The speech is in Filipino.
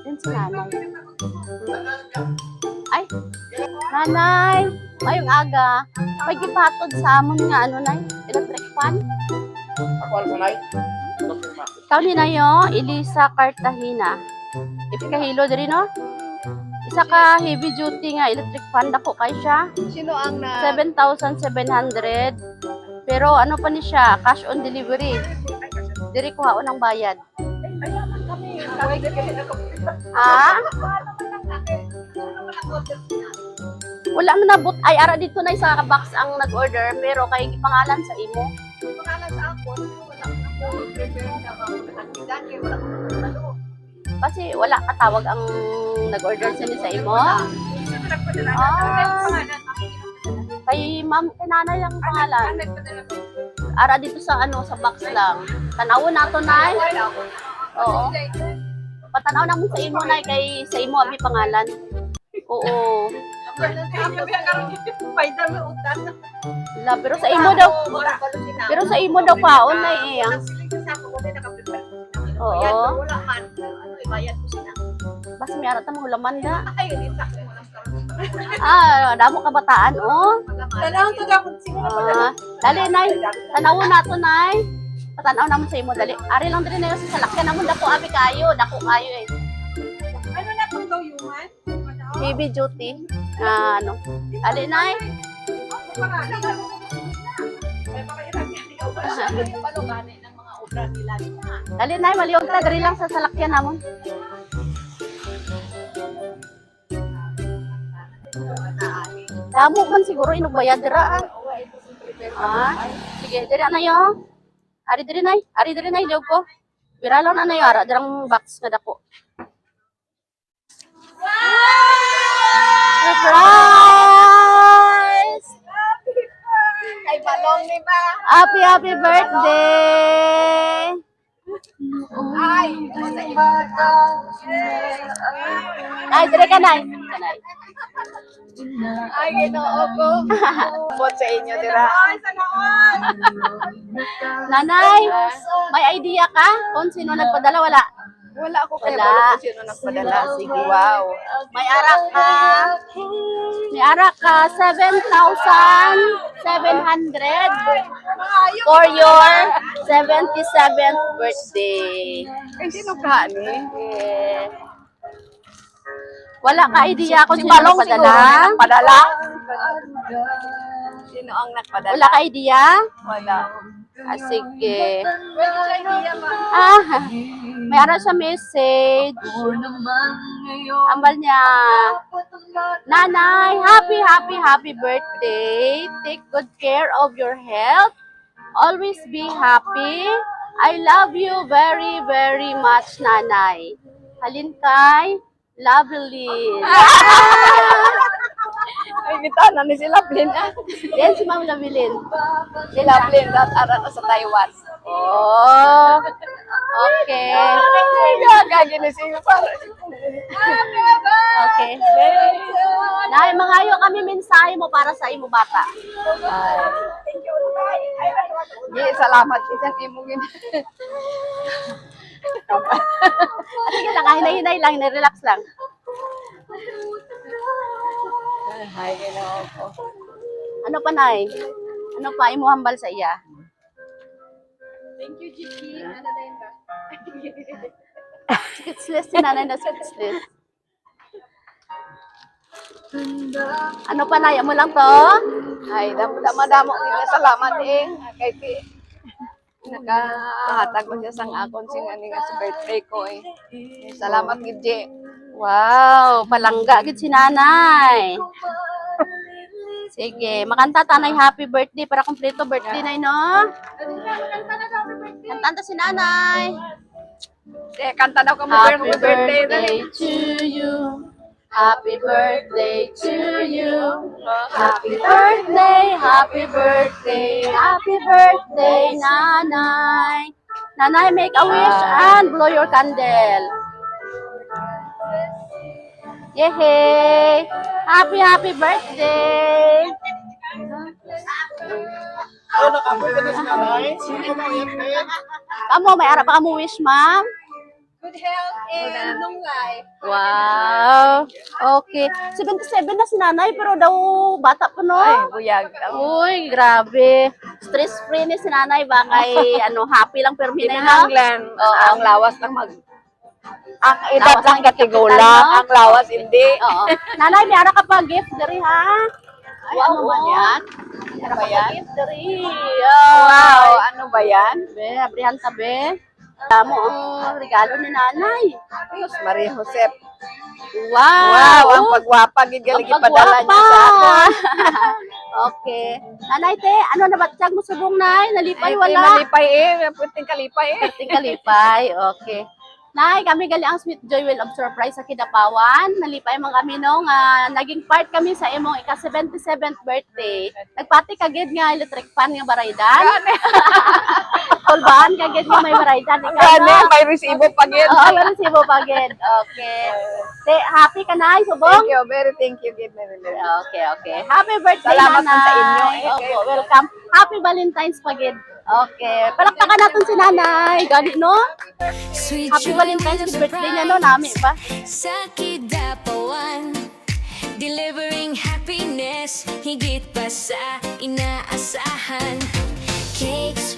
Yan si nanay. Ay, nanay, ngayong aga, may gipatod sa amon nga, ano nay, electric fan. Ako ang sanay. Kauli na yo, Elisa Cartagena. Ipikahilo diri no? Isa ka heavy duty nga electric fan dako kay siya. Sino ang 7,700. Pero ano pa ni siya, cash on delivery. Diri ko haon ang bayad. Ha? Wala man nabot ay ara dito na sa box ang nag-order pero kay pangalan sa imo. pangalan sa ako? Wala ako prepare na mag-nagbigan kay wala ko. Kasi wala katawag ang nag-order sa imo. Kay ma'am, kay nanay ang pangalan. Ara dito sa ano sa box lang. Tanawon nato nay. Oo. Patanaw na mo sa imo nay kay sa imo abi pangalan. Oo. La, pero sa imo daw. Pero sa imo daw paon na eh. Oo. Bas may ara ta mo laman da. Ah, damo kabataan oh. Dali nay. Tanawon nato nay. Patanaw naman sa imo dali. Ari lang diri na sa salakyan namon dako abi kayo, dako kayo eh. Ano na itong gawin? Heavy duty. Ano? Dali nay. Dali nay, maliog ta diri lang sa salakyan namon. Damo man siguro inugbayad dira. Sige, diri na yo. Ari diri nay liog ko. Biralon na yo ara dirang box nga dako. Surprise! Ay, balong ni ba? Happy birthday! Ay, Ay, dire ka nay. ay, ginoo ko. Bot sa inyo, dira. Ay, sana all. Nanay, may idea ka kung sino nagpadala? Wala. Wala ako kaya Wala. balo kung sino nagpadala. Sige, wow. May ara ka 7,700 for your 77th birthday. Ay, sino ka ni? Eh, wala ka idea kung Si sino Balong siguro nagpadala? ang nagpadala. Sino ang nagpadala? Wala ka idea? Wala. Sige. Pwede sa idea ba? May ara sa message. Ambal niya. Nanay, happy birthday. Take good care of your health. Always be happy. I love you very, very much, Nanay. Halin kay Lovely. Ay, bitana ni si Lablin. Yan si Ma'am Labilin. Si Lablin, dat arat sa Taiwan. Oh. Okay. Gagi ni si para. Okay. Nay, mangayo kami mensahe mo para sa imo bata. Di, salamat. Isang imugin. Sige lang, hinay-hinay lang, relax lang. Ay, ginoo ko. Ano pa, Nay? Ano pa, imo hambal sa iya? Thank you, Gigi. Ano na yun ba? Speechless si nanay na speechless. Ano pa, Nay? Amo lang to? Ay, damo nga salamat eh. Kay Pi. Nakahatag mo siya sang akon sing ani nga sa birthday ko eh. Salamat Gigi. Wow, palangga gid si nanay. Sige, makanta tanay happy birthday para kompleto birthday nay no. Kanta si nanay. Kanta daw ka mo Happy birthday birthday to you. Happy birthday to you. Happy birthday, happy birthday, happy birthday, nanay. Nanay, make a wish and blow your candle. Yehey! Happy birthday! Ay, nakapoy ka na si nanay. Sino mo yan, eh? Kamu, may ara pa kamo wish, ma'am? Good health and long life. Wow. Okay. 77 na si nanay, pero daw bata pa, no? Ay, buyag. Uy, grabe. Stress-free ni si nanay. Baka happy lang pero minay na. Kinahanglan. Oo. Ang lawas lang ang edad Lawas lang ng katigula. kapital, no? Ang lawas hindi. Oo. Nanay, may ara ka pa gift dari ha? Ay, ano oo. man yan? Ano ba yan? Gift dari. Wow, ano ba yan? Be, abrihan ka, be. Tamo ang regalo ni nanay. Diyos, Maria Josep. Wow. Wow, ang pagwapa. Gigaling ipadala niya sa akin. Okay. Nanay, te, ano na ba tiyag mo subong, nay? Nalipay, Ay, wala. malipay eh. Puting kalipay eh. Perting kalipay. Okay. Nay, kami gali ang Sweet Joy Will of Surprise sa Kidapawan. Nalipay man kami no nga naging part kami sa imong ika-77th birthday. Nagpati kagid nga electric fan nga baraydan. Kulbaan kagid nga may baraydan ikaw. Gani, No? may resibo pagin. Oo, meron si Bo pagid. Okay. Te, happy ka nay, subong? Thank you, very thank you. Give me the Okay, okay. Happy birthday, Salamat nanay. po sa inyo. Opo, welcome. Happy Valentine's pagid. Okay. Palakpakan natin si nanay. Gani, no? Sweet Happy joy Valentine's with a birthday niya, no? Nami ba? Sa Kidapawan, delivering happiness higit pa sa inaasahan. Cakes